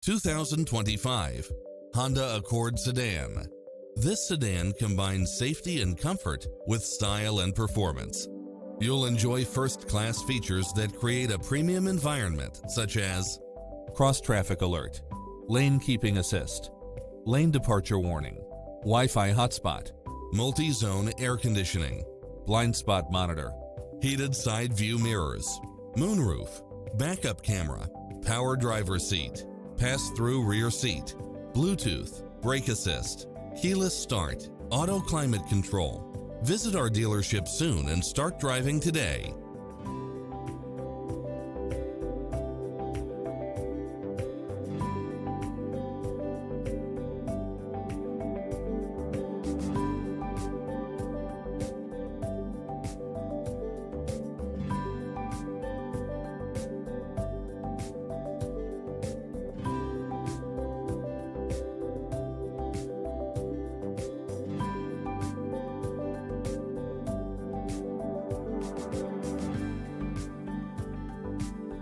2025 Honda Accord Sedan. This sedan combines safety and comfort with style and performance. You'll enjoy first-class features that create a premium environment, such as cross-traffic alert, lane keeping assist, lane departure warning, Wi-Fi hotspot, multi-zone air conditioning, blind spot monitor, heated side view mirrors, moonroof, backup camera, power driver seat, pass-through rear seat, Bluetooth, brake assist, keyless start, auto climate control. Visit our dealership soon and start driving today.